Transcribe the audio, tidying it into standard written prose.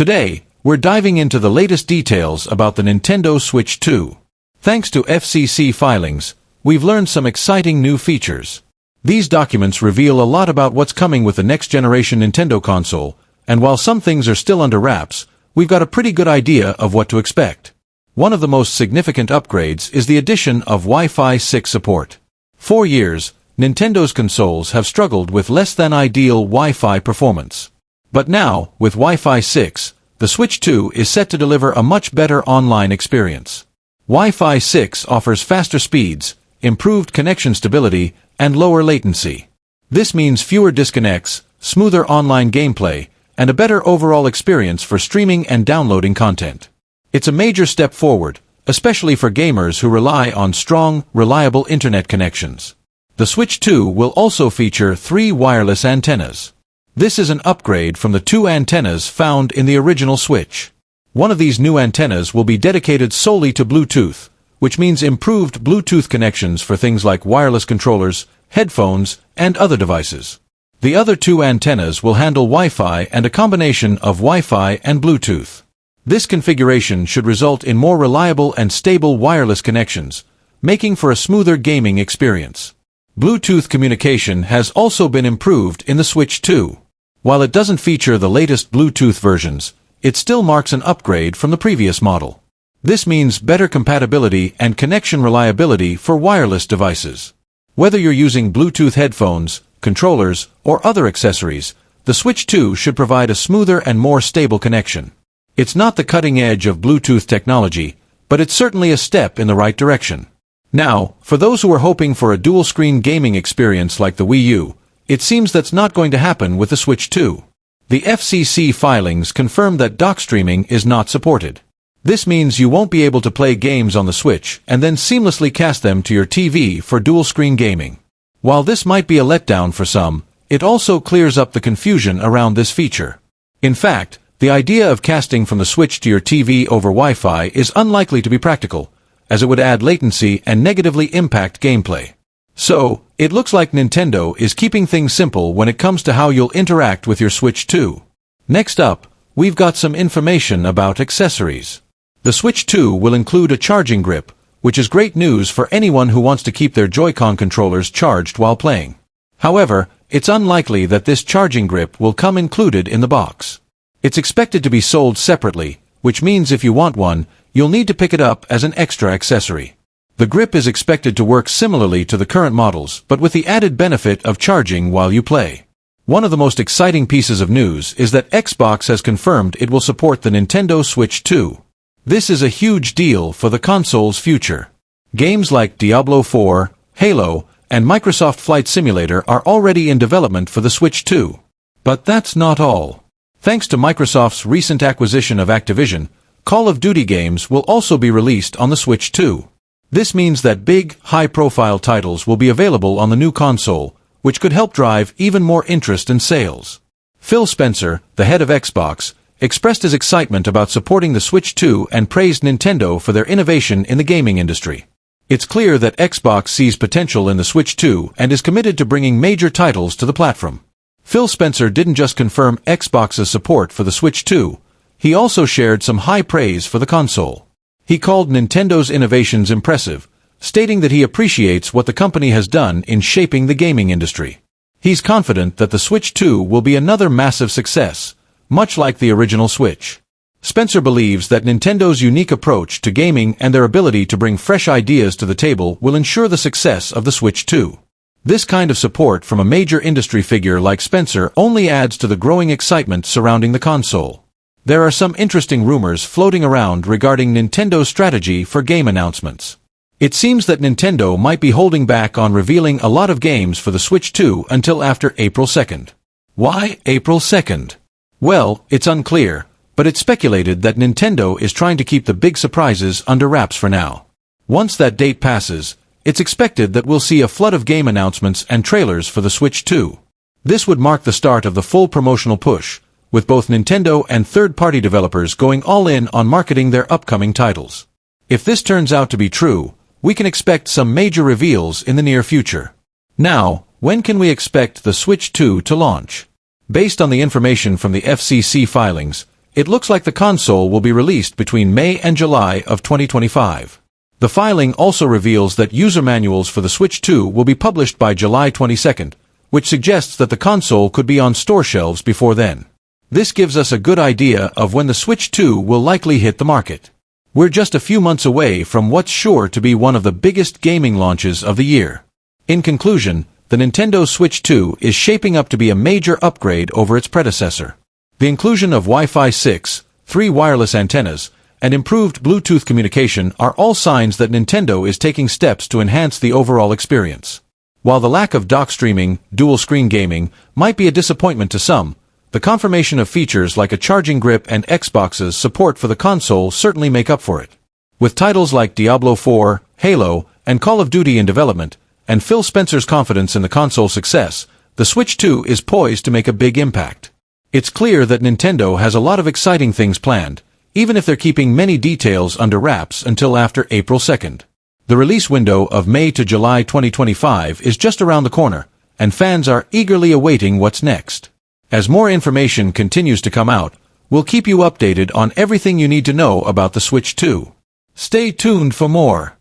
Today, we're diving into the latest details about the Nintendo Switch 2. Thanks to FCC filings, we've learned some exciting new features. These documents reveal a lot about what's coming with the next-generation Nintendo console, and while some things are still under wraps, we've got a pretty good idea of what to expect. One of the most significant upgrades is the addition of Wi-Fi 6 support. For years, Nintendo's consoles have struggled with less-than-ideal Wi-Fi performance. But now, with Wi-Fi 6, the Switch 2 is set to deliver a much better online experience. Wi-Fi 6 offers faster speeds, improved connection stability, and lower latency. This means fewer disconnects, smoother online gameplay, and a better overall experience for streaming and downloading content. It's a major step forward, especially for gamers who rely on strong, reliable internet connections. The Switch 2 will also feature 3 wireless antennas. This is an upgrade from the 2 antennas found in the original Switch. One of these new antennas will be dedicated solely to Bluetooth, which means improved Bluetooth connections for things like wireless controllers, headphones, and other devices. The other 2 antennas will handle Wi-Fi and a combination of Wi-Fi and Bluetooth. This configuration should result in more reliable and stable wireless connections, making for a smoother gaming experience. Bluetooth communication has also been improved in the Switch 2. While it doesn't feature the latest Bluetooth versions, it still marks an upgrade from the previous model. This means better compatibility and connection reliability for wireless devices. Whether you're using Bluetooth headphones, controllers, or other accessories, the Switch 2 should provide a smoother and more stable connection. It's not the cutting edge of Bluetooth technology, but it's certainly a step in the right direction. Now, for those who are hoping for a dual-screen gaming experience like the Wii U, it seems that's not going to happen with the Switch 2. The FCC filings confirm that dock streaming is not supported. This means you won't be able to play games on the Switch and then seamlessly cast them to your TV for dual-screen gaming. While this might be a letdown for some, it also clears up the confusion around this feature. In fact, the idea of casting from the Switch to your TV over Wi-Fi is unlikely to be practical, as it would add latency and negatively impact gameplay. So, it looks like Nintendo is keeping things simple when it comes to how you'll interact with your Switch 2. Next up, we've got some information about accessories. The Switch 2 will include a charging grip, which is great news for anyone who wants to keep their Joy-Con controllers charged while playing. However, it's unlikely that this charging grip will come included in the box. It's expected to be sold separately, which means if you want one, you'll need to pick it up as an extra accessory. The grip is expected to work similarly to the current models, but with the added benefit of charging while you play. One of the most exciting pieces of news is that Xbox has confirmed it will support the Nintendo Switch 2. This is a huge deal for the console's future. Games like Diablo 4, Halo, and Microsoft Flight Simulator are already in development for the Switch 2. But that's not all. Thanks to Microsoft's recent acquisition of Activision, Call of Duty games will also be released on the Switch 2. This means that big, high-profile titles will be available on the new console, which could help drive even more interest and sales. Phil Spencer, the head of Xbox, expressed his excitement about supporting the Switch 2 and praised Nintendo for their innovation in the gaming industry. It's clear that Xbox sees potential in the Switch 2 and is committed to bringing major titles to the platform. Phil Spencer didn't just confirm Xbox's support for the Switch 2, he also shared some high praise for the console. He called Nintendo's innovations impressive, stating that he appreciates what the company has done in shaping the gaming industry. He's confident that the Switch 2 will be another massive success, much like the original Switch. Spencer believes that Nintendo's unique approach to gaming and their ability to bring fresh ideas to the table will ensure the success of the Switch 2. This kind of support from a major industry figure like Spencer only adds to the growing excitement surrounding the console. There are some interesting rumors floating around regarding Nintendo's strategy for game announcements. It seems that Nintendo might be holding back on revealing a lot of games for the Switch 2 until after April 2nd. Why April 2nd? Well, it's unclear, but it's speculated that Nintendo is trying to keep the big surprises under wraps for now. Once that date passes, it's expected that we'll see a flood of game announcements and trailers for the Switch 2. This would mark the start of the full promotional push, with both Nintendo and third-party developers going all in on marketing their upcoming titles. If this turns out to be true, we can expect some major reveals in the near future. Now, when can we expect the Switch 2 to launch? Based on the information from the FCC filings, it looks like the console will be released between May and July of 2025. The filing also reveals that user manuals for the Switch 2 will be published by July 22nd, which suggests that the console could be on store shelves before then. This gives us a good idea of when the Switch 2 will likely hit the market. We're just a few months away from what's sure to be one of the biggest gaming launches of the year. In conclusion, the Nintendo Switch 2 is shaping up to be a major upgrade over its predecessor. The inclusion of Wi-Fi 6, 3 wireless antennas, and improved Bluetooth communication are all signs that Nintendo is taking steps to enhance the overall experience. While the lack of dock streaming, dual-screen gaming, might be a disappointment to some, the confirmation of features like a charging grip and Xbox's support for the console certainly make up for it. With titles like Diablo 4, Halo, and Call of Duty in development, and Phil Spencer's confidence in the console's success, the Switch 2 is poised to make a big impact. It's clear that Nintendo has a lot of exciting things planned, even if they're keeping many details under wraps until after April 2nd. The release window of May to July 2025 is just around the corner, and fans are eagerly awaiting what's next. As more information continues to come out, we'll keep you updated on everything you need to know about the Switch 2. Stay tuned for more.